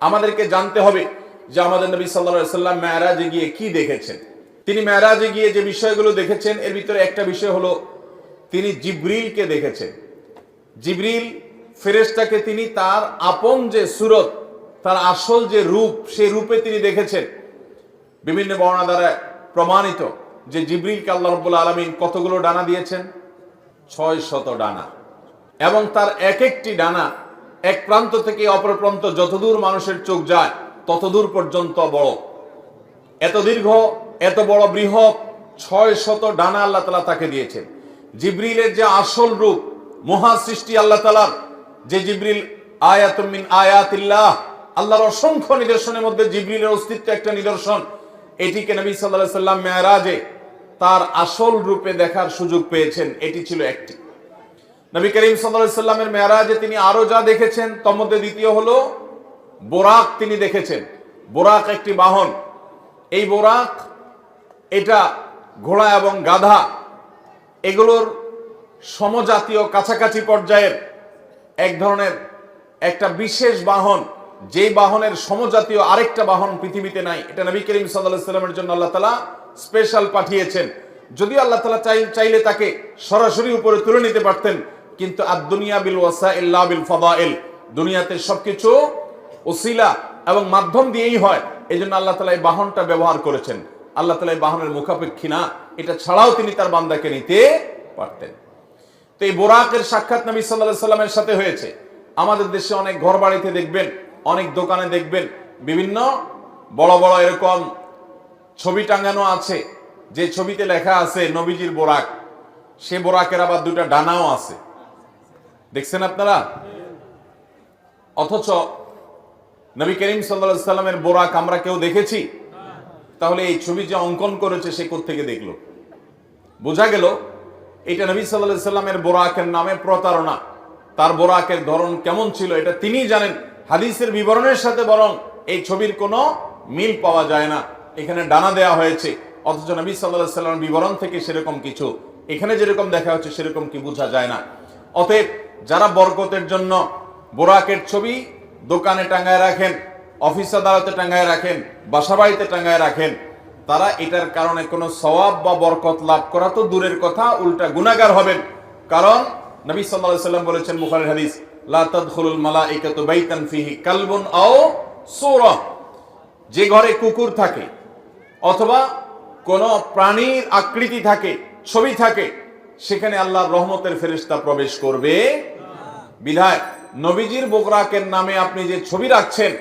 আমাদেরকে জানতে হবে যে আমাদের নবী সাল্লাল্লাহু আলাইহি ওয়াসাল্লাম মেরাজে গিয়ে কি দেখেছেন। তিনি মেরাজে গিয়ে যে বিষয়গুলো দেখেছেন এর ভিতরে একটা বিষয় হলো তিনি জিবরিলকে দেখেছেন। জিবরিল ফেরেশতাকে তিনি তার আপন যে সুরত, তার আসল যে রূপ, সেই রূপে তিনি দেখেছেন। বিভিন্ন বর্ণনা দ্বারা প্রমাণিত যে জিবরিলকে আল্লাহ রাব্বুল আলামিন কতগুলো ডানা দিয়েছেন? 600 ডানা। এবং তার এক একটি ডানা এক প্রান্ত থেকে অপর প্রান্ত যতদূর মানুষের চোখ যায় ততদূর পর্যন্ত বড়। এত দীর্ঘ, এত বড় বৃহৎ 600 ডানা আল্লাহ তাআলা তাকে দিয়েছেন। জিবরিলের যে আসল রূপ, মহা সৃষ্টি আল্লাহ তাআলার, যে জিবরিল আয়াতুম মিন আয়াতিল্লাহ, আল্লাহর অসংখ্য নিদর্শনের মধ্যে জিবরিলের অস্তিত্ব একটা নিদর্শন। এটিকে নবী সাল্লাল্লাহু আলাইহি সাল্লাম মেরাজে তার আসল রূপে দেখার সুযোগ পেয়েছেন। এটি ছিল একটি। নবী করিম সাল্লাল্লাহু আলাইহি সাল্লামের মেরাজে তিনি আরো যা দেখেছেন তার মধ্যে দ্বিতীয় হলো বোরাক তিনি দেখেছেন। বোরাক একটি বাহন। এই বোরাক এটা ঘোড়া এবং গাধা এগুলোর সমজাতীয় কাছাকাছি পর্যায়ের এক ধরনের একটা বিশেষ বাহন, যে বাহনের সমজাতীয় আরেকটা বাহন পৃথিবীতে নাই। এটা নবী করিম সাল্লাল্লাহু আলাইহি সাল্লামের জন্য আল্লাহ তাআলা স্পেশাল পাঠিয়েছেন। যদিও আল্লাহ তাআলা চাইলে তাকে সরাসরি উপরে তুলে নিতে পারতেন, কিন্তু আদ-দুনিয়া বিল ওয়াসাইল লা বিল ফাদাইল, দুনিয়াতে সবকিছু ওসিলা এবং মাধ্যম দিয়েই হয়। এইজন্য আল্লাহ তাআলা এই বাহনটা ব্যবহার করেছেন। আল্লাহ তাআলা এই বাহনের মুখাপেক্ষী না, এটা ছাড়াও তিনি তার বান্দাকে নিতে পারতেন। তো এই বোরাকের সাক্ষাৎ নবী সাল্লাল্লাহু আলাইহি সাল্লামের সাথে হয়েছে। আমাদের দেশে অনেক ঘর বাড়িতে দেখবেন, অনেক দোকানে দেখবেন বিভিন্ন বড় বড় এরকম ছবি টাঙানো আছে, যে ছবিতে লেখা আছে নবীজির বোরাক। সে বোরাকের আবার দুটা ডানাও আছে, দেখছেন আপনারা? অথচ নবী করিম সাল্লাল্লাহু আলাইহি সাল্লামের বোরাক আমরা কেউ দেখেছি? তাহলে এই ছবি যে অঙ্কন করেছে সে কোত্থেকে দেখলো? বোঝা গেল এটা নবী সাল্লাল্লাহু আলাইহি সাল্লামের বোরাকের নামে প্রতারণা। তার বোরাকের ধরন কেমন ছিল এটা তিনিই জানেন। হাদিসের বিবরণের সাথে বরং এই ছবির কোনো মিল পাওয়া যায় না। এখানে ডানা দেয়া হয়েছে, অথচ নবী সাল্লাল্লাহু আলাইহি সাল্লামের বিবরণ থেকে সেরকম কিছু, এখানে যেরকম দেখা হচ্ছে সেরকম কি বোঝা যায় না। অতএব যারা বরকতের জন্য বোরাকের ছবি দোকানে টাঙ্গায় রাখেন, অফিস আদালতে টাঙ্গায় রাখেন, বাসা বাড়িতে টাঙ্গায় রাখেন, তারা এটার কারণে কোনো সওয়াব বা বরকত লাভ করা তো দূরের কথা, উল্টা গুনাহগার হবেন। কারণ নবী সাল্লাল্লাহু আলাইহি সাল্লাম বলেছেন বুখারীর হাদিস, লা তাদখুলুল মালাইকাতু বাইতান ফিহি কালবুন আও সূরা, যে ঘরে কুকুর থাকে অথবা কোন প্রাণীর আকৃতি থাকে, ছবি থাকে, সেখানে আল্লাহর রহমতের ফেরেশতা প্রবেশ করবে। বিধায় নবীজির বোরাকের নামে আপনি যে ছবি রাখছেন